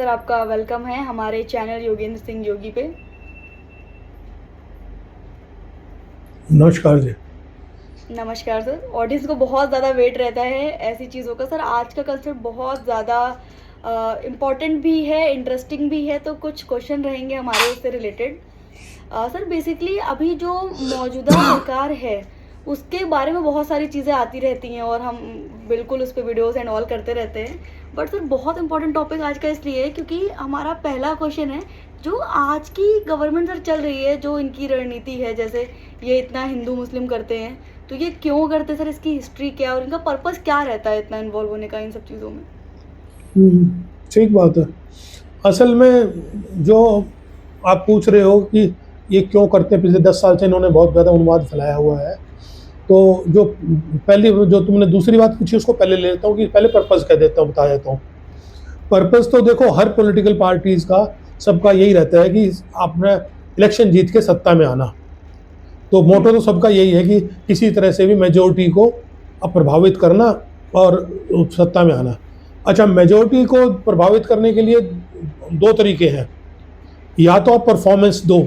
Sir आपका welcome है हमारे चैनल योगेंद्र सिंह योगी पे। नमस्कार जी। नमस्कार सर। ऑडियंस को बहुत ज़्यादा वेट रहता है ऐसी चीज़ों का। सर आज का कंसेप्ट बहुत ज़्यादा इम्पॉर्टेंट भी है, इंटरेस्टिंग भी है, तो कुछ क्वेश्चन रहेंगे हमारे उससे रिलेटेड। सर बेसिकली अभी जो मौजूदा सरकार है उसके बारे में बहुत सारी चीज़ें आती रहती हैं और हम बिल्कुल उस पर वीडियोस एंड ऑल करते रहते हैं। बट सर बहुत इंपॉर्टेंट टॉपिक आज का इसलिए है क्योंकि हमारा पहला क्वेश्चन है जो आज की गवर्नमेंट सर चल रही है, जो इनकी रणनीति है, जैसे ये इतना हिंदू मुस्लिम करते हैं तो ये क्यों करते हैं सर, इसकी हिस्ट्री क्या है और इनका पर्पस क्या रहता है इतना इन्वॉल्व होने का इन सब चीज़ों में। ठीक बात है। असल में जो आप पूछ रहे हो कि ये क्यों करते हैं, पिछले 10 साल से इन्होंने बहुत ज़्यादा उन्माद फैलाया हुआ है। तो जो पहली जो तुमने दूसरी बात पूछी उसको पहले ले लेता हूँ कि पहले पर्पस कह देता हूँ, बता देता हूँ। पर्पस तो देखो हर पॉलिटिकल पार्टीज़ का सबका यही रहता है कि आपने इलेक्शन जीत के सत्ता में आना। तो मोटो तो सबका यही है कि किसी तरह से भी मेजोरिटी को प्रभावित करना और सत्ता में आना। अच्छा, मेजोरिटी को प्रभावित करने के लिए दो तरीके हैं। या तो आप परफॉर्मेंस दो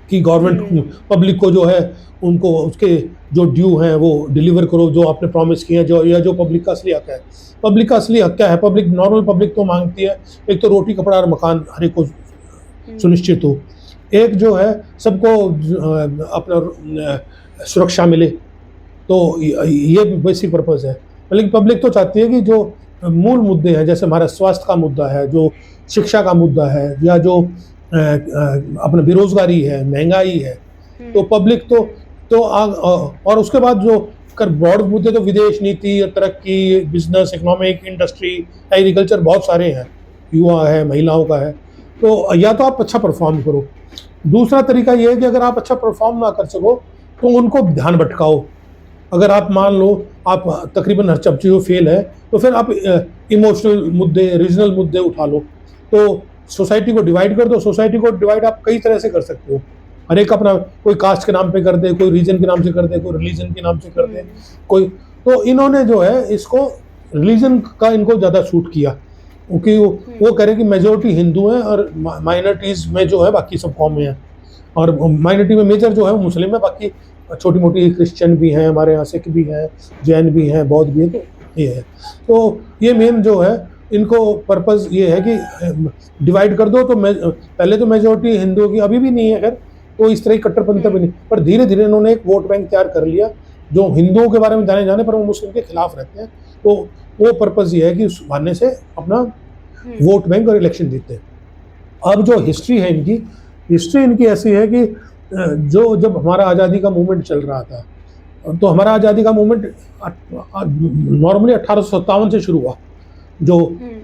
कि गवर्नमेंट पब्लिक को जो है उनको उसके जो ड्यू हैं वो डिलीवर करो, जो आपने प्रॉमिस किए हैं, जो या जो पब्लिक का असली हक है। पब्लिक का असली हक क्या है? पब्लिक, नॉर्मल पब्लिक तो मांगती है एक तो रोटी कपड़ा और मकान हर एक को सुनिश्चित हो, एक जो है सबको अपना सुरक्षा मिले। तो ये बेसिक पर्पज़ है। लेकिन पब्लिक तो चाहती है कि जो मूल मुद्दे हैं, जैसे हमारा स्वास्थ्य का मुद्दा है, जो शिक्षा का मुद्दा है, या जो अपना बेरोजगारी है, महंगाई है, तो पब्लिक और उसके बाद जो कर ब्रॉड मुद्दे तो विदेश नीति, तरक्की, बिजनेस, इकोनॉमिक, इंडस्ट्री, एग्रीकल्चर, बहुत सारे हैं, युवा है, महिलाओं का है। तो या तो आप अच्छा परफॉर्म करो। दूसरा तरीका ये है कि अगर आप अच्छा परफॉर्म ना कर सको तो उनको ध्यान भटकाओ। अगर आप मान लो आप तकरीबन हर चीज़ों फेल है तो फिर आप इमोशनल मुद्दे, रीजनल मुद्दे उठा लो। तो सोसाइटी को डिवाइड कर दो। सोसाइटी को डिवाइड आप कई तरह से कर सकते हो। हर एक अपना, कोई कास्ट के नाम पे कर दे, कोई रीजन के नाम से कर दे, कोई रिलीजन के नाम से कर दे, कोई। तो इन्होंने जो है इसको रिलीजन का इनको ज़्यादा सूट किया, क्योंकि वो कह रहे कि मेजोरिटी हिंदू हैं और माइनॉरिटीज़ में जो है बाकी सब कौमें हैं। और माइनॉरिटी में मेजर जो है वो मुस्लिम है, बाकी छोटी मोटी क्रिश्चियन भी हैं, हमारे यहाँ सिख भी हैं, जैन भी हैं, बौद्ध भी हैं। तो ये है। तो ये मेन जो है इनको पर्पज़ ये है कि डिवाइड कर दो। तो पहले तो मेजोरिटी हिंदुओं की अभी भी नहीं है, खैर, तो इस तरह की कट्टरपंथी भी नहीं, पर धीरे धीरे इन्होंने एक वोट बैंक तैयार कर लिया जो हिंदुओं के बारे में जाने जाने पर वो मुस्लिम के खिलाफ रहते हैं। तो वो पर्पज़ ये है कि उस बहाने से अपना वोट बैंक और इलेक्शन जीतते हैं। अब जो हिस्ट्री है इनकी, हिस्ट्री इनकी ऐसी है कि जो जब हमारा आज़ादी का मूवमेंट चल रहा था, तो हमारा आज़ादी का मूवमेंट नॉर्मली 1857 से शुरू हुआ। जो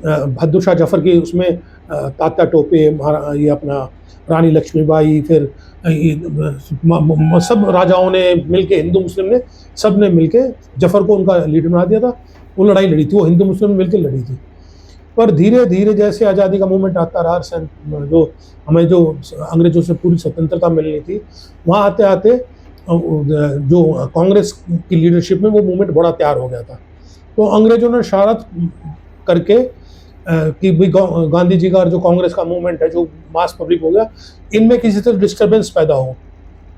बहादुर शाह जफर की उसमें तात्या टोपे, ये अपना रानी लक्ष्मीबाई, फिर सब राजाओं ने मिलके, हिंदू मुस्लिम ने सब ने मिलके जफर को उनका लीडर बना दिया था। वो लड़ाई लड़ी थी, वो हिंदू मुस्लिम मिलकर लड़ी थी। पर धीरे धीरे जैसे आज़ादी का मूवमेंट आता रहा, जो हमें जो अंग्रेजों से पूरी स्वतंत्रता मिलनी थी, वहाँ आते आते जो कांग्रेस की लीडरशिप में वो मूवमेंट बड़ा तैयार हो गया था। तो अंग्रेजों ने शरारत करके कि भाई गांधी जी का जो कांग्रेस का मूवमेंट है, जो मास पब्लिक हो गया, इनमें किसी तरह डिस्टर्बेंस पैदा हो।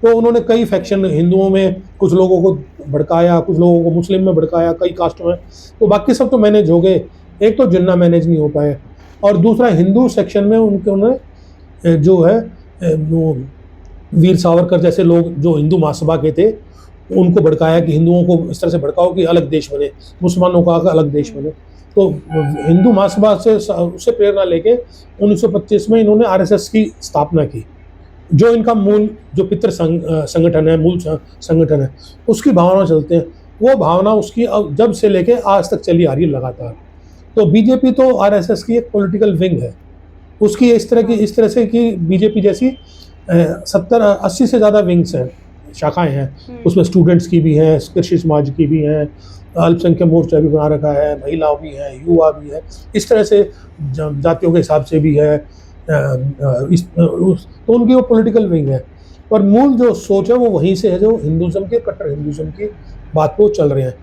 तो उन्होंने कई फैक्शन, हिंदुओं में कुछ लोगों को भड़काया, कुछ लोगों को मुस्लिम में भड़काया, कई कास्टों में। तो बाकी सब तो मैनेज हो गए, एक तो जिन्ना मैनेज नहीं हो पाए। और दूसरा हिंदू सेक्शन में उन्होंने जो है वो वीर सावरकर जैसे लोग जो हिंदू महासभा के थे, उनको भड़काया कि हिंदुओं को इस तरह से भड़काओ कि अलग देश बने, मुसलमानों का अलग देश बने। तो हिंदू महासभा से उससे प्रेरणा लेके 1925 में इन्होंने आरएसएस की स्थापना की, जो इनका मूल जो पितृ संगठन है, मूल संगठन है, उसकी भावना चलते हैं। वो भावना उसकी जब से लेके आज तक चली आ रही है लगातार। तो बीजेपी तो आरएसएस की एक पॉलिटिकल विंग है। उसकी इस तरह से कि बीजेपी जैसी 70-80 से ज़्यादा विंग्स हैं, शाखाएं हैं। उसमें स्टूडेंट्स की भी हैं, कृषि समाज की भी हैं, अल्पसंख्यक मोर्चा भी बना रखा है, महिला भी हैं, युवा भी है, इस तरह से जातियों के हिसाब से भी है। तो उनकी वो पॉलिटिकल विंग है। पर मूल जो सोच है वो वहीं से है, जो हिंदुज़म के, कट्टर हिंदुज़म की बात पे वो चल रहे हैं।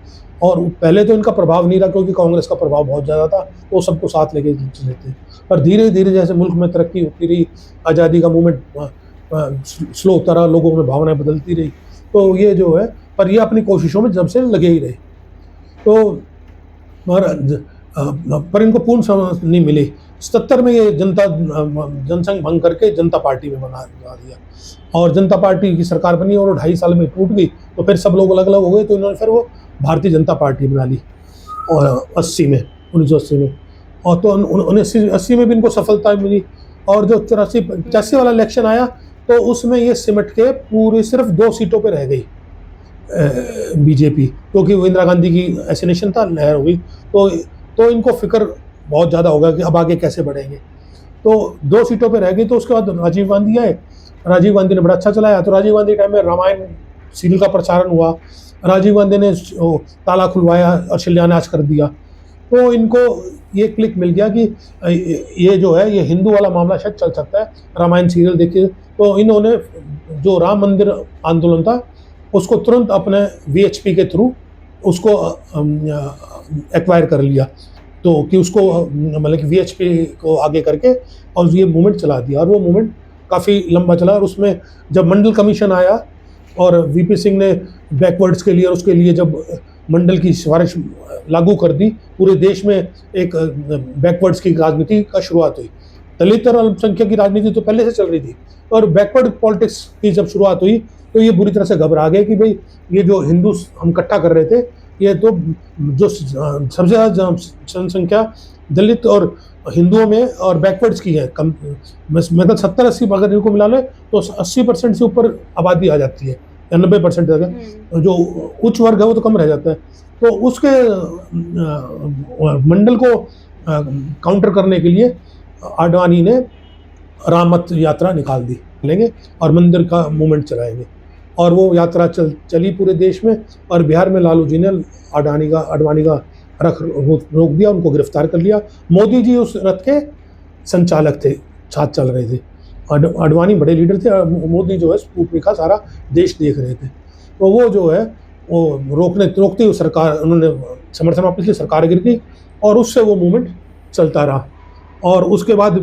और पहले तो इनका प्रभाव नहीं रहा क्योंकि कांग्रेस का प्रभाव बहुत ज़्यादा था, वो सबको साथ लेके चले थे। पर धीरे धीरे जैसे मुल्क में तरक्की होती रही, आज़ादी का मूवमेंट स्लो होता रहा, लोगों में भावनाएं बदलती रही, तो ये जो है, पर ये अपनी कोशिशों में जब से लगे ही रहे। तो पर इनको पूर्ण समझ नहीं मिली। 77 में ये जनसंघ भंग करके जनता पार्टी में बना दिया, और जनता पार्टी की सरकार बनी और 2.5 साल में टूट गई। तो फिर सब लोग अलग अलग हो गए, तो इन्होंने फिर वो भारतीय जनता पार्टी बना ली, और 1980 में। और तो 1980 में भी इनको सफलता मिली। और जो 84-85 वाला इलेक्शन आया, तो उसमें ये सिमट के पूरी सिर्फ 2 सीटों पे रह गई बीजेपी, क्योंकि वो इंदिरा गांधी की एसिनेशन था, लहर हुई, तो इनको फिक्र बहुत ज़्यादा होगा कि अब आगे कैसे बढ़ेंगे। तो 2 सीटों पे रह गई। तो उसके बाद राजीव गांधी आए, राजीव गांधी ने बड़ा अच्छा चलाया। तो राजीव गांधी टाइम में रामायण सीरियल का प्रचारण हुआ, राजीव गांधी ने ताला खुलवाया और शिलान्यास कर दिया। तो इनको ये क्लिक मिल गया कि ये जो है, ये हिंदू वाला मामला शायद चल सकता है, रामायण सीरियल देखिए। तो इन्होंने जो राम मंदिर आंदोलन था, उसको तुरंत अपने VHP के थ्रू उसको एक्वायर कर लिया, तो कि उसको मतलब कि VHP को आगे करके और ये मूवमेंट चला दिया। और वो मूवमेंट काफ़ी लंबा चला, और उसमें जब मंडल कमीशन आया और VP सिंह ने बैकवर्ड्स के लिए और उसके लिए जब मंडल की सिफारिश लागू कर दी, पूरे देश में एक बैकवर्ड्स की राजनीति का शुरुआत हुई। दलित और अल्पसंख्यक की राजनीति तो पहले से चल रही थी, और बैकवर्ड पॉलिटिक्स की जब शुरुआत हुई, तो ये बुरी तरह से घबरा गए कि भाई ये जो हिंदू हम इकट्ठा कर रहे थे, ये तो जो सबसे ज़्यादा जनसंख्या दलित और हिंदुओं में और बैकवर्ड्स की है, कम मतलब 70-80 अगर इनको मिला ले तो 80% से ऊपर आबादी आ जाती है, या 90% तक। जो उच्च वर्ग है वो तो कम रह जाता है। तो उसके मंडल को काउंटर करने के लिए आडवाणी ने राम रथ यात्रा निकाल दी, लेंगे और मंदिर का मूवमेंट चलाएंगे। और वो यात्रा चली पूरे देश में, और बिहार में लालू जी ने आडवाणी का रथ रोक दिया, उनको गिरफ्तार कर लिया। मोदी जी उस रथ के संचालक थे, साथ चल रहे थे। आडवाणी बड़े लीडर थे, मोदी जो है स्पूतनिक का सारा देश देख रहे थे। तो वो जो है वो रोकते हुए सरकार, उन्होंने समर्थन वापस लिया, सरकार गिर गई, और उससे वो मूवमेंट चलता रहा। और उसके बाद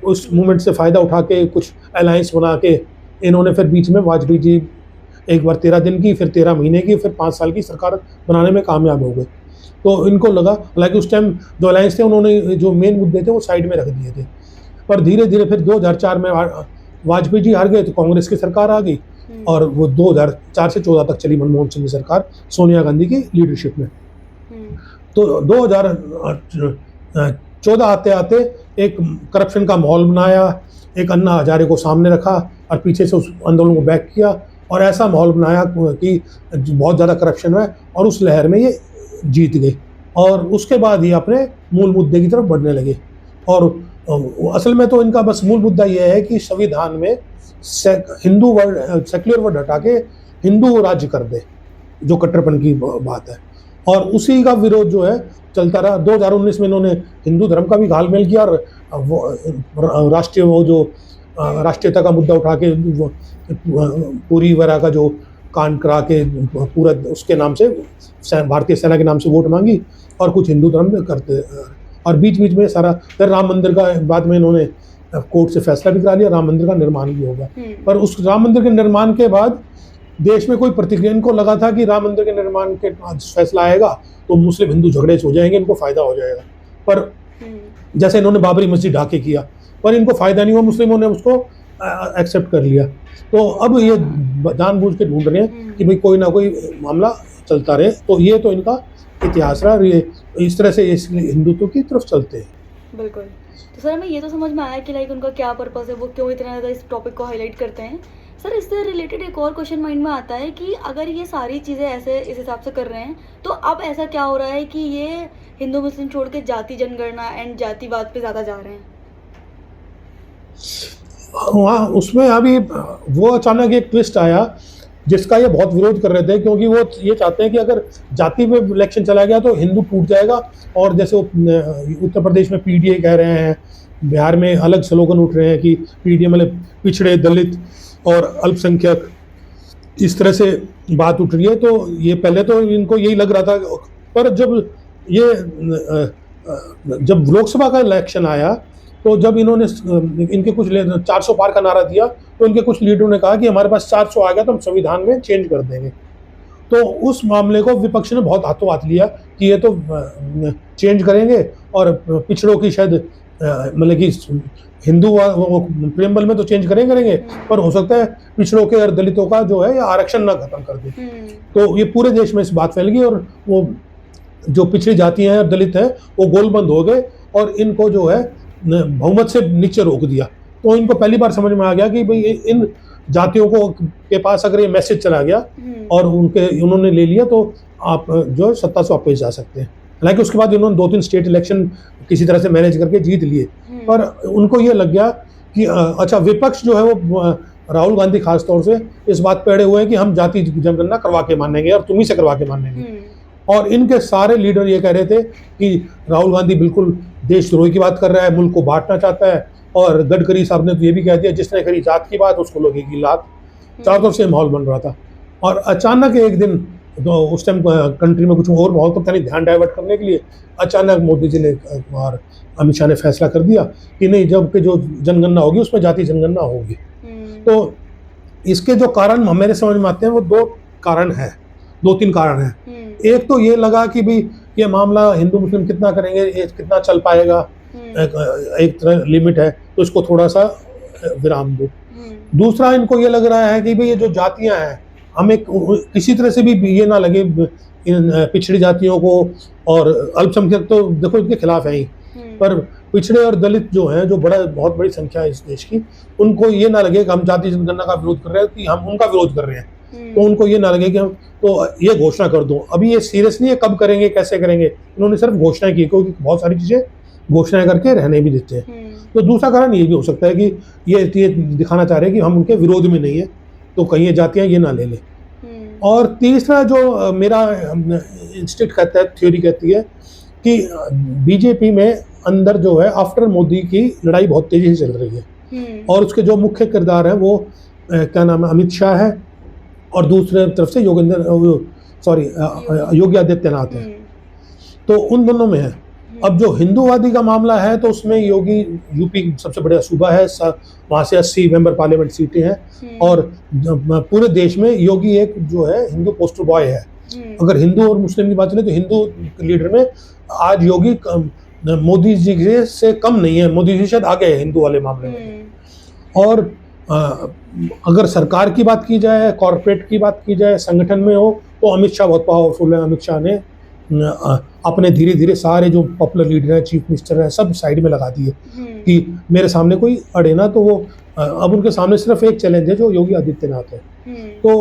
उस मूवमेंट से फ़ायदा उठा के कुछ अलायंस बना के इन्होंने फिर बीच में वाजपेयी जी एक बार 13 दिन की, फिर 13 महीने की, फिर 5 साल की सरकार बनाने में कामयाब हो गए। तो इनको लगा, हालांकि उस टाइम जो अलायंस थे उन्होंने जो मेन मुद्दे थे वो साइड में रख दिए थे। पर धीरे धीरे फिर 2004 में वाजपेयी जी हार गए, तो कांग्रेस की सरकार आ गई, और वो 2004 से 14 तक चली मनमोहन सिंह की सरकार, सोनिया गांधी की लीडरशिप में। तो 2014 आते आते एक करप्शन का माहौल बनाया, एक अन्ना हजारे को सामने रखा और पीछे से उस आंदोलन को बैक किया, और ऐसा माहौल बनाया कि बहुत ज़्यादा करप्शन है, और उस लहर में ये जीत गए। और उसके बाद ये अपने मूल मुद्दे की तरफ बढ़ने लगे। और असल में तो इनका बस मूल मुद्दा ये है कि संविधान में हिंदू वर्ड, सेक्युलर वर्ड हटा के हिंदू राज्य कर दे, जो कट्टरपन की बात है। और उसी का विरोध जो है चलता रहा। 2019 में इन्होंने हिंदू धर्म का भी घालमेल किया, और राष्ट्रीयता का मुद्दा उठा के पूरी वगैरह का जो कांड करा के पूरा उसके नाम से, भारतीय सेना के नाम से वोट मांगी, और कुछ हिंदू धर्म करते। और बीच बीच में सारा फिर राम मंदिर का बाद में इन्होंने कोर्ट से फैसला भी करा लिया, राम मंदिर का निर्माण भी होगा। पर उस राम मंदिर के निर्माण के बाद देश में कोई प्रतिक्रिया, इनको लगा था कि राम मंदिर के निर्माण के फैसला आएगा तो मुस्लिम हिंदू झगड़े हो जाएंगे, इनको फायदा हो जाएगा। पर जैसे इन्होंने बाबरी मस्जिद ढाके किया, पर इनको फायदा नहीं हुआ, मुस्लिमों ने उसको एक्सेप्ट कर लिया। तो अब ये जानबूझ के ढूंढ रहे हैं कि भाई कोई ना कोई मामला चलता रहे। तो ये तो इनका इतिहास रहा, ये इस तरह से इसलिए हिंदुत्व की तरफ चलते हैं। बिल्कुल। तो सर हमें ये तो समझ में आया कि लाइक उनका क्या पर्पस है, वो क्यों इतना ज़्यादा इस टॉपिक को हाईलाइट करते हैं। सर इससे रिलेटेड एक और क्वेश्चन माइंड में आता है कि अगर ये सारी चीज़ें ऐसे इस हिसाब से कर रहे हैं, तो अब ऐसा क्या हो रहा है कि ये हिंदू मुस्लिम छोड़ के जाति जनगणना एंड जातिवाद पे ज़्यादा जा रहे हैं? वहाँ उसमें अभी वो अचानक एक ट्विस्ट आया जिसका ये बहुत विरोध कर रहे थे, क्योंकि वो ये चाहते हैं कि अगर जाति पे इलेक्शन चला गया तो हिंदू टूट जाएगा। और जैसे उत्तर प्रदेश में PDA कह रहे हैं, बिहार में अलग स्लोगन उठ रहे हैं कि PDA मतलब पिछड़े, दलित और अल्पसंख्यक, इस तरह से बात उठ रही है। तो ये पहले तो इनको यही लग रहा था, पर जब लोकसभा का इलेक्शन आया, तो जब इन्होंने इनके कुछ 400 पार का नारा दिया, तो इनके कुछ लीडरों ने कहा कि हमारे पास 400 आ गया तो हम संविधान में चेंज कर देंगे। तो उस मामले को विपक्ष ने बहुत हाथों हाथ लिया कि ये तो चेंज करेंगे और पिछड़ों की शायद मतलब कि हिंदू प्रेमबल में तो चेंज करेंगे, पर हो सकता है पिछड़ों के और दलितों का जो है आरक्षण ना खत्म कर दे। तो ये पूरे देश में इस बात फैल गई और वो जो पिछड़ी जातियां हैं और दलित हैं वो गोलबंद हो गए और इनको जो है बहुमत से नीचे रोक दिया। तो इनको पहली बार समझ में आ गया कि भाई इन जातियों को के पास अगर ये मैसेज चला गया और उन्होंने ले लिया तो आप जो सत्ता से वापस जा सकते हैं। हालांकि उसके बाद इन्होंने 2-3 स्टेट इलेक्शन किसी तरह से मैनेज करके जीत लिए, पर उनको ये लग गया कि अच्छा विपक्ष जो है वो राहुल गांधी खास तौर से इस बात पे अड़े हुए हैं कि हम जाति जनगणना करवा के मानेंगे और तुम ही से करवा के मानेंगे। और इनके सारे लीडर ये कह रहे थे कि राहुल गांधी बिल्कुल देशद्रोही की बात कर रहा है, मुल्क को बांटना चाहता है। और गडकरी साहब ने तो ये भी कह दिया जिसने करी जात की बात उसको लगेगी लात। चारों तरफ से माहौल बन रहा था और अचानक एक दिन तो उस टाइम कंट्री में कुछ और माहौल तो नहीं, ध्यान डाइवर्ट करने के लिए अचानक मोदी जी ने और अमित शाह ने फैसला कर दिया कि नहीं, जबकि जो जनगणना होगी उसमें जाति जनगणना होगी। तो इसके जो कारण मेरे समझ में आते हैं वो 2-3 कारण हैं। एक तो ये लगा कि भाई ये मामला हिंदू मुस्लिम कितना करेंगे, ये कितना चल पाएगा, एक तरह लिमिट है तो इसको थोड़ा सा विराम दो। दूसरा इनको ये लग रहा है कि भाई ये जो जातियां हैं हमें किसी तरह से भी ये ना लगे इन पिछड़ी जातियों को, और अल्पसंख्यक तो देखो इनके खिलाफ है ही, पर पिछड़े और दलित जो हैं जो बहुत बड़ी संख्या है इस देश की, उनको ये ना लगे कि हम जाति जनगणना का विरोध कर रहे हैं कि हम उनका विरोध कर रहे हैं। तो उनको ये ना लगे कि हम तो ये घोषणा कर दो। अभी ये सीरियस नहीं है कब करेंगे कैसे करेंगे, इन्होंने सिर्फ घोषणा की, क्योंकि बहुत सारी चीजें घोषणाएं करके रहने भी देते हैं। तो दूसरा कारण ये भी हो सकता है कि ये दिखाना चाह रहे हैं कि हम उनके विरोध में नहीं है, तो कहीं ये जातियां ये ना ले लें। और तीसरा जो मेरा इंस्टीट्यूट कहता है, थ्योरी कहती है कि बीजेपी में अंदर जो है आफ्टर मोदी की लड़ाई बहुत तेजी से चल रही है और उसके जो मुख्य किरदार हैं वो क्या नाम है, अमित शाह है और दूसरे तरफ से योगी आदित्यनाथ है। तो उन दोनों में है। अब जो हिंदूवादी का मामला है तो उसमें योगी, यूपी सबसे बड़ा सूबा है, वहाँ से 80 मेंबर पार्लियामेंट सीटें हैं और पूरे देश में योगी एक जो है हिंदू पोस्टर बॉय है। अगर हिंदू और मुस्लिम की बात चले तो हिंदू लीडर में आज योगी मोदी जी से कम नहीं है, मोदी जी शायद आगे है हिंदू वाले मामले में। और अगर सरकार की बात की जाए, कॉर्पोरेट की बात की जाए, संगठन में हो तो अमित शाह बहुत पावरफुल है। अमित शाह ने अपने धीरे धीरे सारे जो पॉपुलर लीडर हैं, चीफ मिनिस्टर हैं, सब साइड में लगा दिए कि मेरे सामने कोई अड़े ना। तो वो अब उनके सामने सिर्फ एक चैलेंज है जो योगी आदित्यनाथ है। तो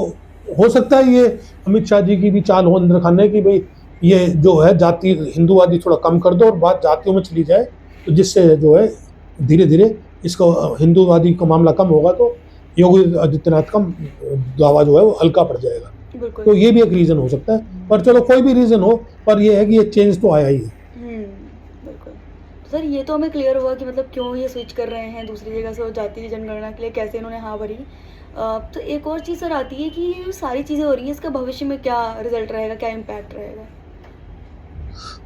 हो सकता है ये अमित शाह जी की भी चाल हो अंदर खाने की भाई ये जो है जाति हिंदूवादी थोड़ा कम कर दो और बात जातियों में चली जाए, तो जिससे जो है धीरे धीरे इसको हिंदूवादी का मामला कम होगा तो योगी आदित्यनाथ का दावा जो है वो हल्का पड़ जाएगा। तो ये भी एक रीज़न हो सकता है, पर चलो कोई भी रीज़न हो, पर ये है कि ये चेंज तो आया ही है। बिल्कुल। सर ये तो हमें क्लियर हुआ कि मतलब क्यों ये स्विच कर रहे हैं दूसरी जगह से जाति जनगणना के लिए, कैसे इन्होंने हाँ भरी। तो एक और चीज़ सर आती है कि ये सारी चीज़ें हो रही हैं, इसका भविष्य में क्या रिजल्ट रहेगा, क्या इम्पैक्ट रहेगा?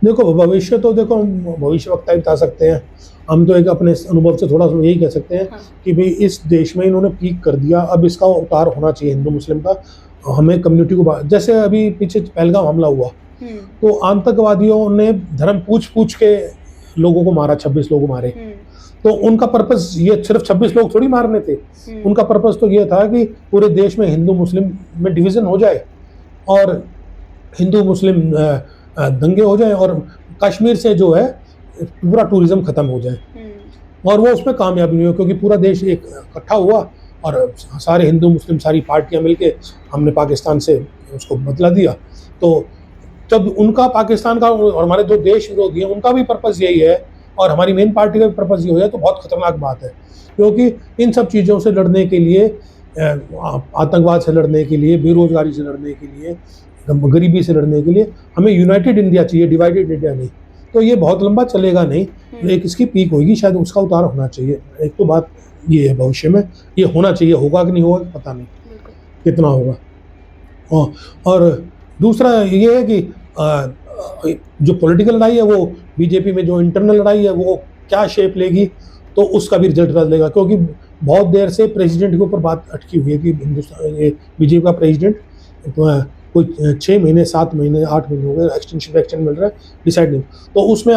देखो भविष्य तो देखो हम भविष्यवक्ता ही बता सकते हैं। हम तो एक अपने अनुभव से थोड़ा सा यही कह सकते हैं कि भाई इस देश में इन्होंने पीक कर दिया, अब इसका उतार होना चाहिए हिंदू मुस्लिम का। हमें कम्युनिटी को जैसे अभी पीछे पहलगाम हमला हुआ तो आतंकवादियों ने धर्म पूछ के लोगों को मारा, 26 लोगों मारे। तो उनका पर्पस ये सिर्फ 26 लोग थोड़ी मारने थे, उनका पर्पस तो ये था कि पूरे देश में हिंदू मुस्लिम में डिवीज़न हो जाए और हिंदू मुस्लिम दंगे हो जाए और कश्मीर से जो है पूरा टूरिज्म ख़त्म हो जाए। और वो उसमें कामयाब नहीं हुआ क्योंकि पूरा देश एक इकट्ठा हुआ और सारे हिंदू मुस्लिम सारी पार्टियां मिलके हमने पाकिस्तान से उसको बदला दिया। तो जब उनका पाकिस्तान का और हमारे जो देश विरोधी हैं उनका भी पर्पस यही है और हमारी मेन पार्टी का भी पर्पस ये हो जाए तो बहुत ख़तरनाक बात है। क्योंकि इन सब चीज़ों से लड़ने के लिए, आतंकवाद से लड़ने के लिए, बेरोजगारी से लड़ने के लिए, गरीबी से लड़ने के लिए हमें यूनाइटेड इंडिया चाहिए, डिवाइडेड इंडिया नहीं। तो ये बहुत लंबा चलेगा नहीं, एक इसकी पीक होगी, शायद उसका उतार होना चाहिए। एक तो बात ये है भविष्य में ये होना चाहिए, होगा कि नहीं होगा पता नहीं कितना होगा। और दूसरा ये है कि जो पॉलिटिकल लड़ाई है वो बीजेपी में जो इंटरनल लड़ाई है वो क्या शेप लेगी, तो उसका भी रिजल्ट बदलेगा, क्योंकि बहुत देर से प्रेसिडेंट के ऊपर बात अटकी हुई है कि हिंदुस्तान ये बीजेपी का प्रेसिडेंट कोई 6 महीने 7 महीने 8 महीने हो गए एक्सटेंशन मिल रहा है, डिसाइड नहीं। तो उसमें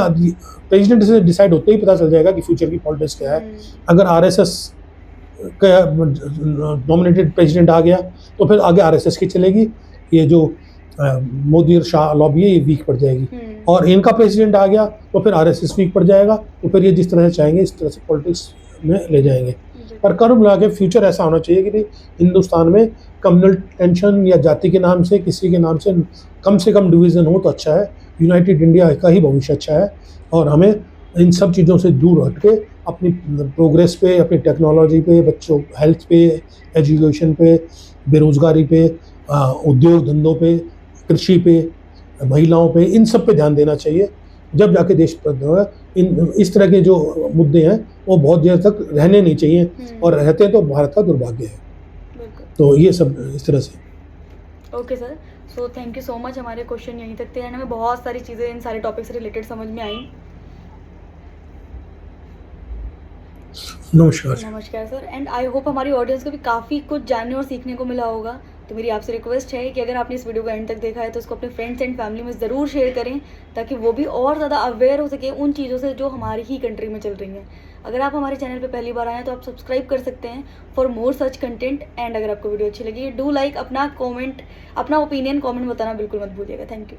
प्रेसिडेंट से डिसाइड होते ही पता चल जाएगा कि फ्यूचर की पॉलिटिक्स क्या है। अगर आरएसएस का नॉमिनेटेड प्रेसिडेंट आ गया तो फिर आगे आरएसएस की चलेगी, ये जो मोदी और शाह लॉबी है ये वीक पड़ जाएगी, और इनका प्रेसिडेंट आ गया तो फिर आरएसएस वीक पड़ जाएगा, तो फिर ये जिस तरह से चाहेंगे इस तरह से पॉलिटिक्स में ले जाएंगे। पर कर मिला के फ्यूचर ऐसा होना चाहिए कि हिंदुस्तान में कम्युनल टेंशन या जाति के नाम से किसी के नाम से कम डिवीज़न हो तो अच्छा है। यूनाइटेड इंडिया का ही भविष्य अच्छा है, और हमें इन सब चीज़ों से दूर हट के अपनी प्रोग्रेस पे, अपनी टेक्नोलॉजी पे, बच्चों हेल्थ पे, एजुकेशन पे, बेरोज़गारी पे, उद्योग धंधों पे, कृषि पे, महिलाओं पे, इन सब पे ध्यान देना चाहिए, जब जाके देश इस तरह के जो मुद्दे हैं वो बहुत देर तक रहने नहीं चाहिए, और रहते हैं तो भारत का दुर्भाग्य है। तो ये सब इस तरह से। Okay sir, so thank you so much. हमारे क्वेश्चन यहीं तक थे एंड हमें बहुत सारी चीज़ें इन सारे टॉपिक से रिलेटेड समझ में आई। नमस्कार सर, एंड आई होप हमारी ऑडियंस को भी काफ़ी कुछ जानने और सीखने को मिला होगा। तो मेरी आपसे रिक्वेस्ट है कि अगर आपने इस वीडियो को एंड तक देखा है तो उसको अपने फ्रेंड्स एंड फैमिली में ज़रूर शेयर करें, ताकि वो भी और ज़्यादा अवेयर हो सके उन चीज़ों से जो हमारी ही कंट्री में चल रही हैं। अगर आप हमारे चैनल पे पहली बार आए हैं तो आप सब्सक्राइब कर सकते हैं for more such content. And अगर आपको वीडियो अच्छी लगी डू लाइक, अपना ओपिनियन कॉमेंट बताना बिल्कुल मत भूलिएगा। Thank you.